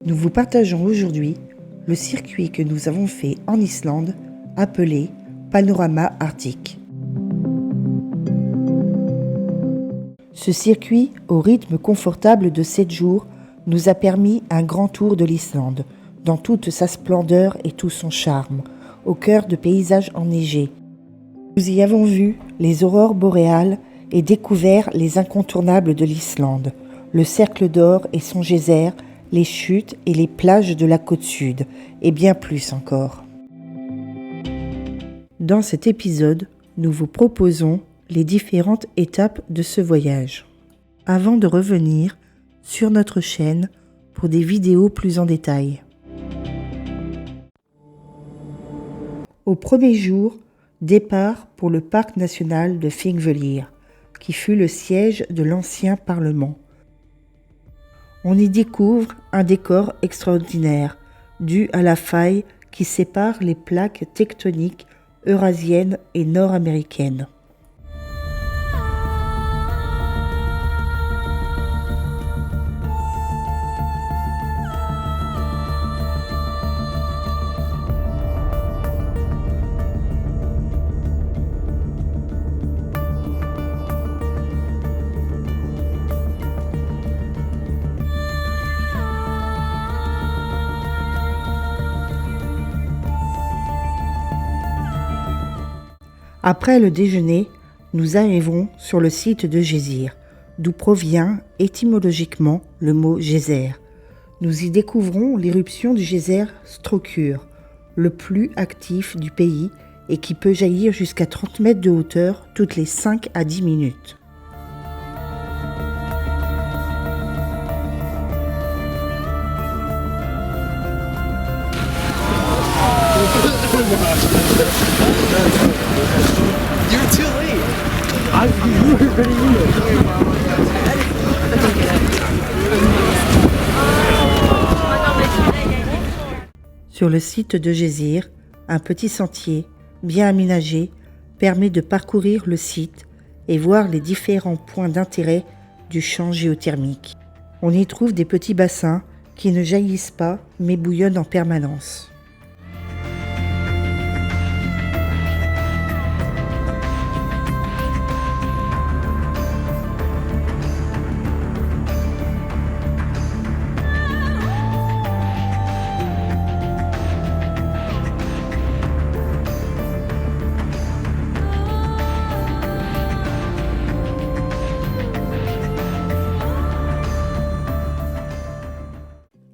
Nous vous partageons aujourd'hui le circuit que nous avons fait en Islande, appelé Panorama Arctique. Ce circuit, au rythme confortable de 7 jours, nous a permis un grand tour de l'Islande, dans toute sa splendeur et tout son charme, au cœur de paysages enneigés. Nous y avons vu les aurores boréales et découvert les incontournables de l'Islande, le cercle d'or et son geyser, les chutes et les plages de la côte sud, et bien plus encore. Dans cet épisode, nous vous proposons les différentes étapes de ce voyage, avant de revenir sur notre chaîne pour des vidéos plus en détail. Au premier jour, départ pour le parc national de Þingvellir, qui fut le siège de l'ancien Parlement. On y découvre un décor extraordinaire, dû à la faille qui sépare les plaques tectoniques eurasiennes et nord-américaines. Après le déjeuner, nous arrivons sur le site de Geyzir, d'où provient étymologiquement le mot geyser. Nous y découvrons l'éruption du geyser Strókur, le plus actif du pays et qui peut jaillir jusqu'à 30 mètres de hauteur toutes les 5 à 10 minutes. You're too late. Sur le site de Geyzir, un petit sentier, bien aménagé, permet de parcourir le site et voir les différents points d'intérêt du champ géothermique. On y trouve des petits bassins qui ne jaillissent pas mais bouillonnent en permanence.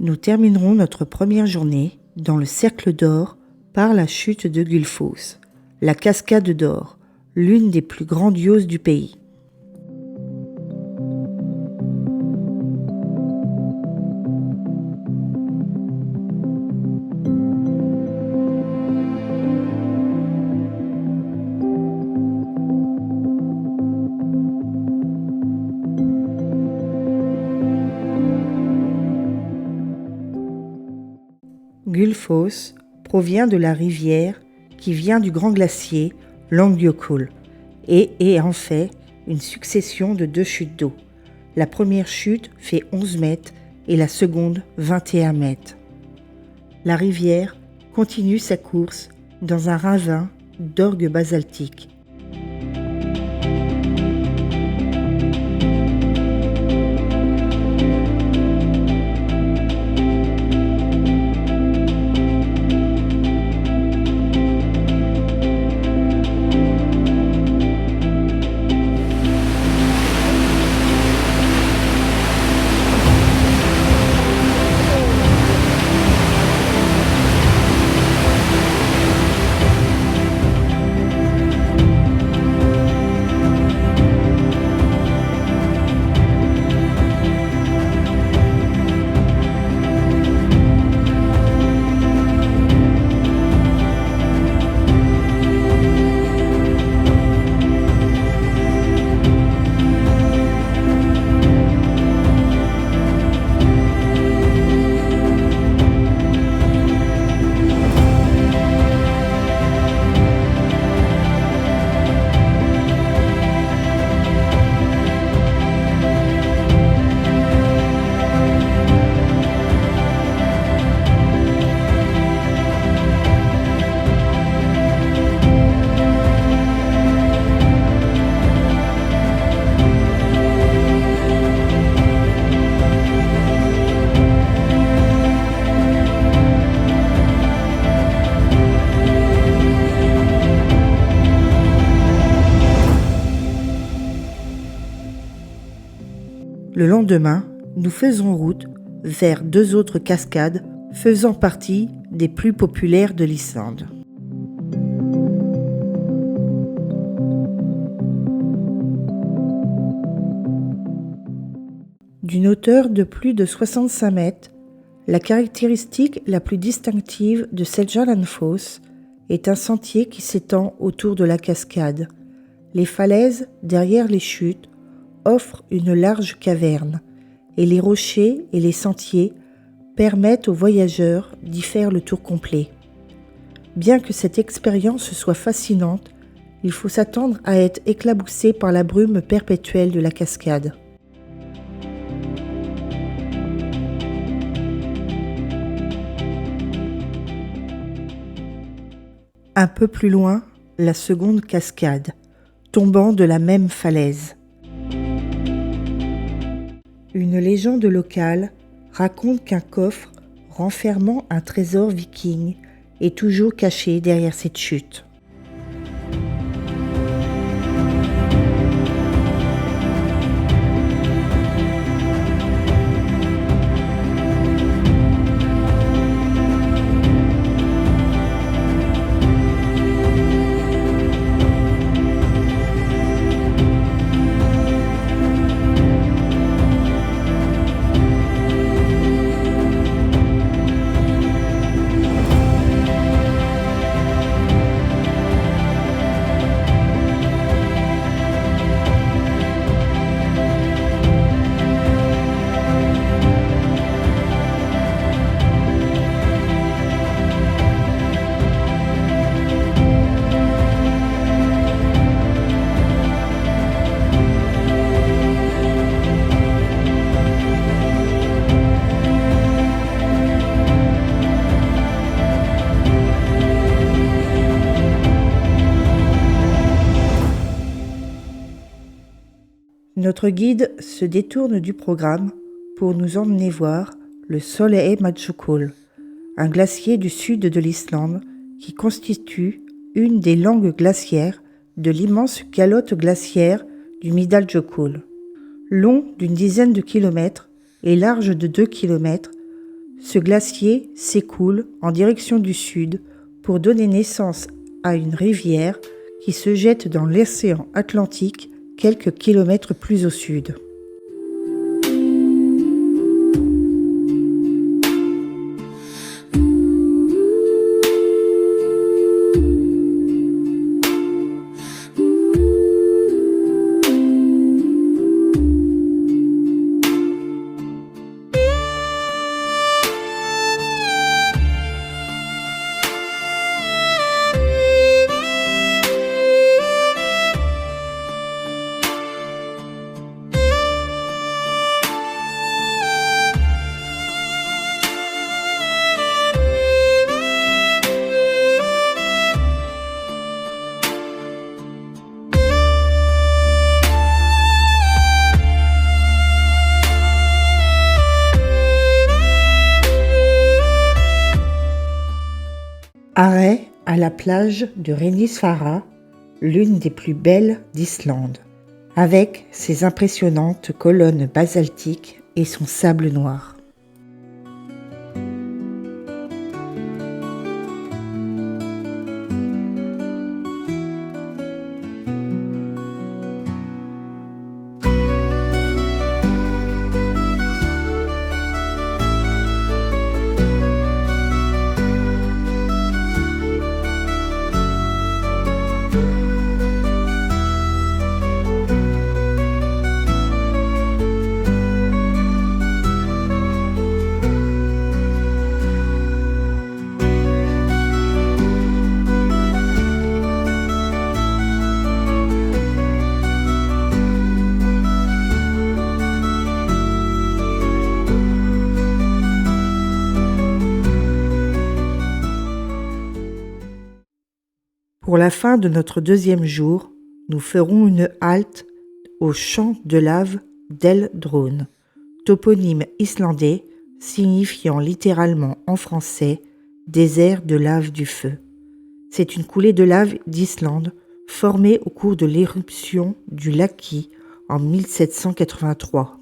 Nous terminerons notre première journée dans le cercle d'or par la chute de Gullfoss, la cascade d'or, l'une des plus grandioses du pays. Gullfoss provient de la rivière qui vient du grand glacier Langjökull et est en fait une succession de 2 chutes d'eau. La première chute fait 11 mètres et la seconde 21 mètres. La rivière continue sa course dans un ravin d'orgues basaltiques. Le lendemain, nous faisons route vers 2 autres cascades faisant partie des plus populaires de l'Islande. D'une hauteur de plus de 65 mètres, la caractéristique la plus distinctive de Seljalandsfoss est un sentier qui s'étend autour de la cascade. Les falaises, derrière les chutes, offrent une large caverne et les rochers et les sentiers permettent aux voyageurs d'y faire le tour complet. Bien que cette expérience soit fascinante, il faut s'attendre à être éclaboussé par la brume perpétuelle de la cascade. Un peu plus loin, la seconde cascade, tombant de la même falaise. Une légende locale raconte qu'un coffre renfermant un trésor viking est toujours caché derrière cette chute. Notre guide se détourne du programme pour nous emmener voir le Sólheimajökull, un glacier du sud de l'Islande qui constitue une des langues glaciaires de l'immense calotte glaciaire du Miðaljökull. Long d'une dizaine de kilomètres et large de 2 kilomètres, ce glacier s'écoule en direction du sud pour donner naissance à une rivière qui se jette dans l'océan Atlantique quelques kilomètres plus au sud. Arrêt à la plage de Reynisfjara, l'une des plus belles d'Islande, avec ses impressionnantes colonnes basaltiques et son sable noir. Pour la fin de notre deuxième jour, nous ferons une halte au champ de lave d'Eldrone, toponyme islandais signifiant littéralement en français « désert de lave du feu ». C'est une coulée de lave d'Islande formée au cours de l'éruption du Laki en 1783.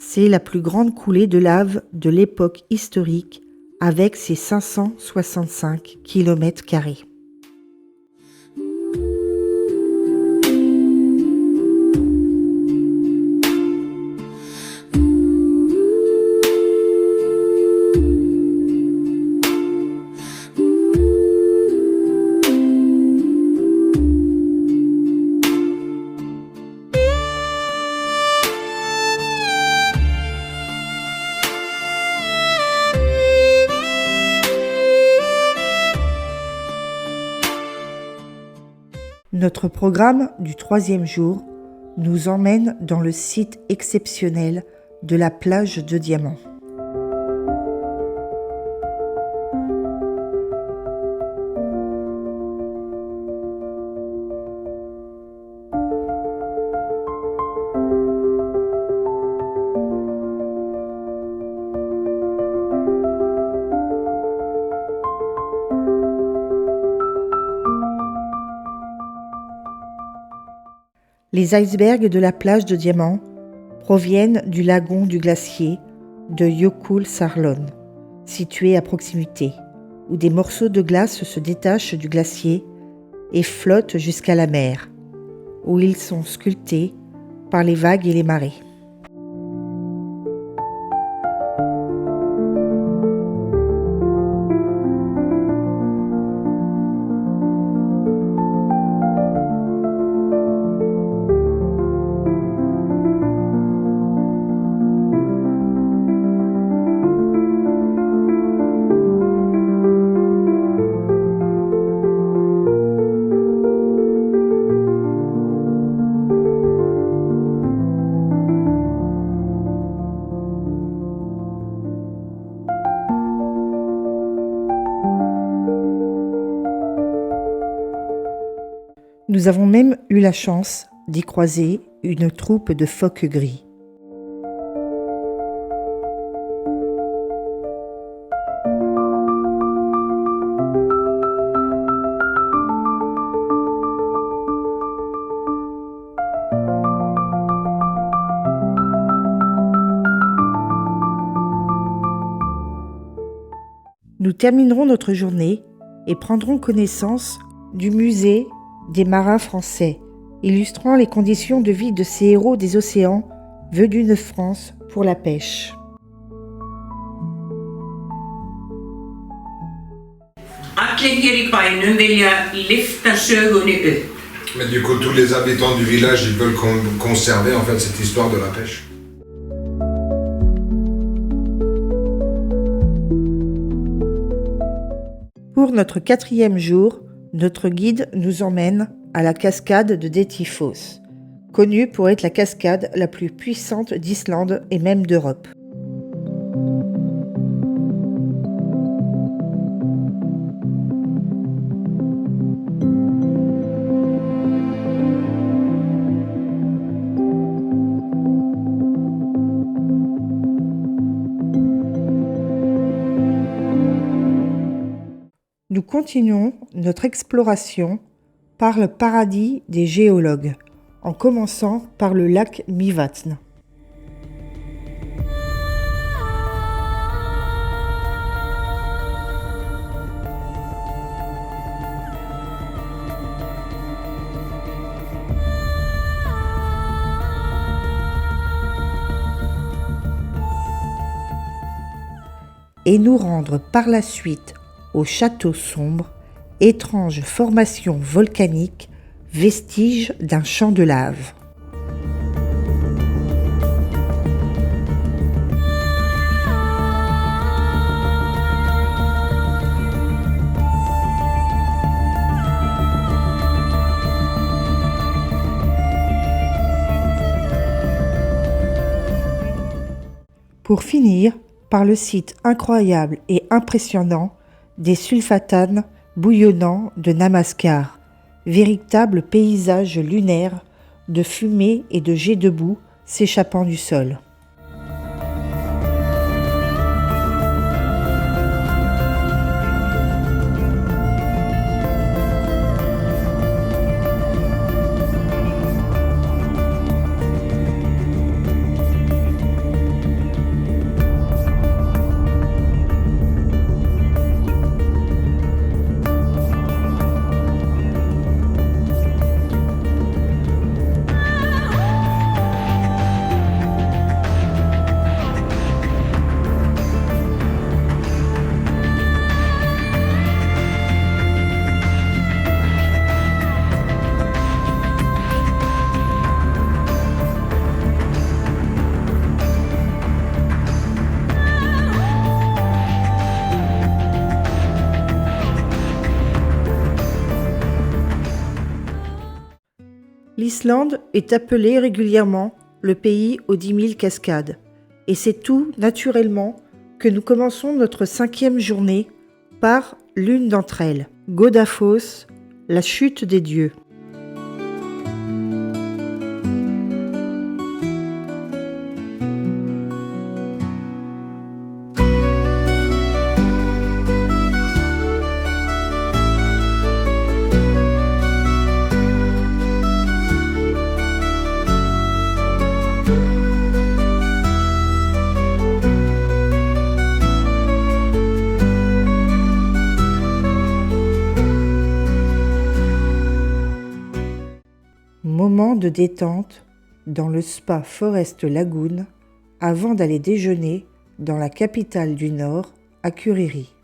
C'est la plus grande coulée de lave de l'époque historique avec ses 565 km². Notre programme du 3e jour nous emmène dans le site exceptionnel de la plage de Diamant. Les icebergs de la plage de Diamant proviennent du lagon du glacier de Jökulsárlón, situé à proximité, où des morceaux de glace se détachent du glacier et flottent jusqu'à la mer, où ils sont sculptés par les vagues et les marées. Nous avons même eu la chance d'y croiser une troupe de phoques gris. Nous terminerons notre journée et prendrons connaissance du musée des marins français, illustrant les conditions de vie de ces héros des océans venus de France pour la pêche. Mais du coup, tous les habitants du village, ils veulent conserver en fait cette histoire de la pêche. Pour notre 4e jour, notre guide nous emmène à la cascade de Dettifoss, connue pour être la cascade la plus puissante d'Islande et même d'Europe. Nous continuons notre exploration par le paradis des géologues, en commençant par le lac Mývatn. Et nous rendre par la suite au château sombre, étrange formation volcanique, vestige d'un champ de lave. Pour finir, par le site incroyable et impressionnant des sulfatanes bouillonnants de Namaskar, véritable paysage lunaire de fumée et de jets de boue s'échappant du sol. L'Islande est appelée régulièrement le pays aux 10 000 cascades. Et c'est tout naturellement que nous commençons notre 5e journée par l'une d'entre elles, Godafoss, la chute des dieux. Moment de détente dans le spa Forest Lagoon avant d'aller déjeuner dans la capitale du Nord, Akureyri.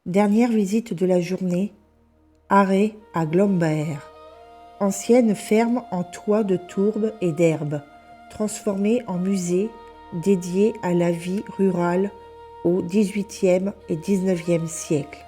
Dernière visite de la journée, arrêt à Glombaer, ancienne ferme en toit de tourbe et d'herbe, transformée en musée dédié à la vie rurale au XVIIIe et XIXe siècle.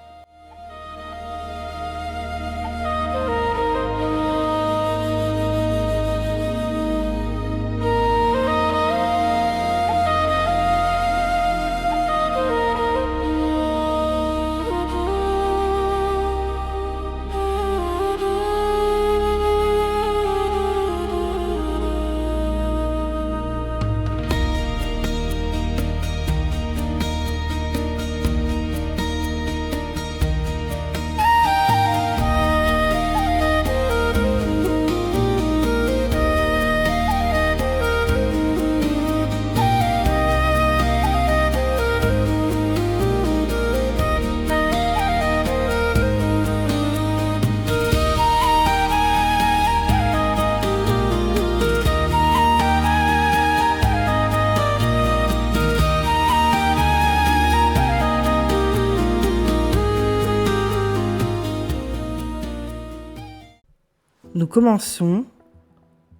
Nous commençons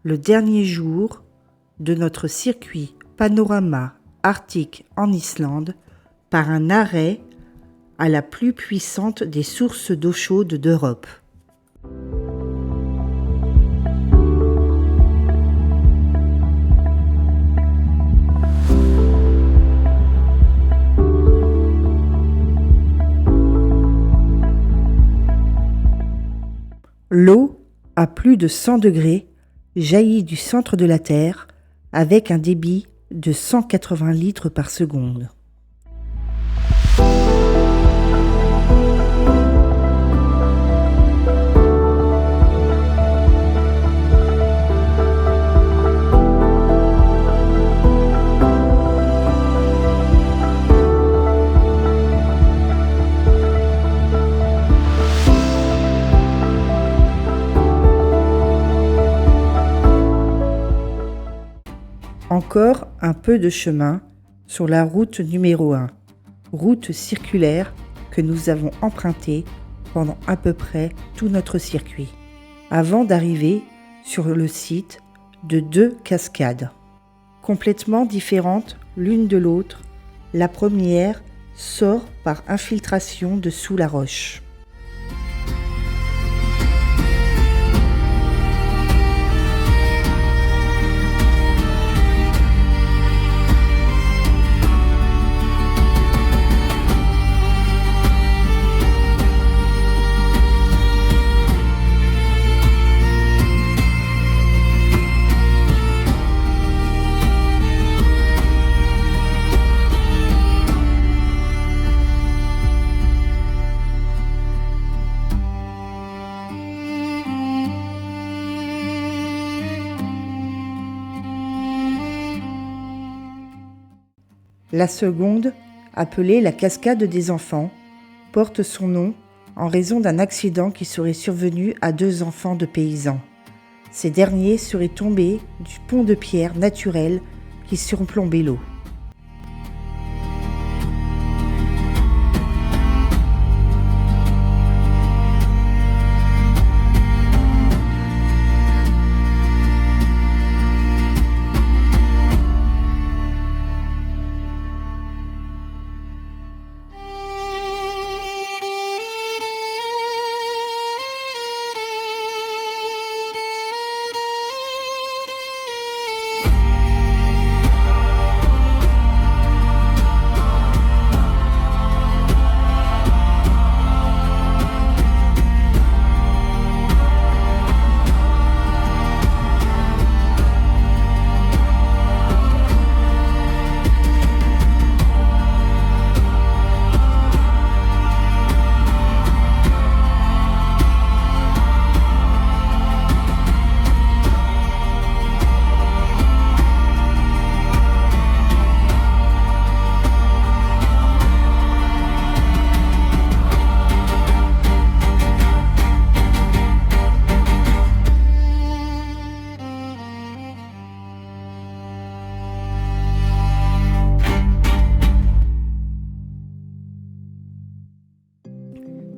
le dernier jour de notre circuit Panorama Arctique en Islande par un arrêt à la plus puissante des sources d'eau chaude d'Europe. L'eau, à plus de 100 degrés, jaillit du centre de la Terre avec un débit de 180 litres par seconde. Encore un peu de chemin sur la route numéro 1, route circulaire que nous avons empruntée pendant à peu près tout notre circuit, avant d'arriver sur le site de 2 cascades. Complètement différentes l'une de l'autre, la première sort par infiltration de sous la roche. La seconde, appelée la cascade des enfants, porte son nom en raison d'un accident qui serait survenu à 2 enfants de paysans. Ces derniers seraient tombés du pont de pierre naturel qui surplombait l'eau.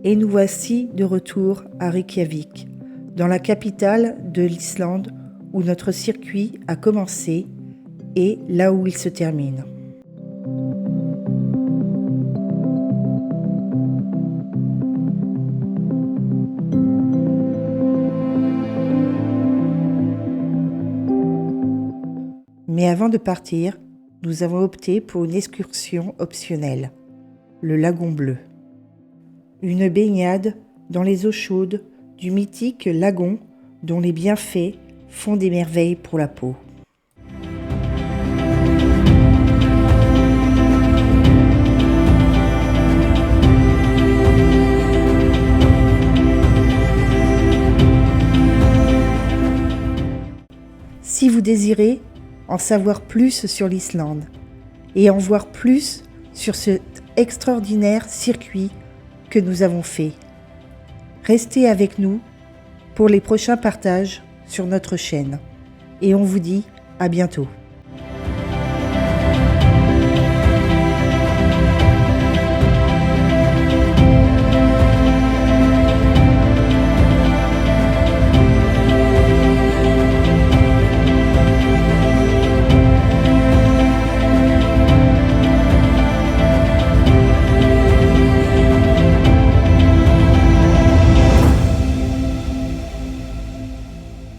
Et nous voici de retour à Reykjavik, dans la capitale de l'Islande où notre circuit a commencé et là où il se termine. Mais avant de partir, nous avons opté pour une excursion optionnelle, le lagon bleu. Une baignade dans les eaux chaudes du mythique lagon dont les bienfaits font des merveilles pour la peau. Si vous désirez en savoir plus sur l'Islande et en voir plus sur cet extraordinaire circuit que nous avons fait, restez avec nous pour les prochains partages sur notre chaîne et on vous dit à bientôt.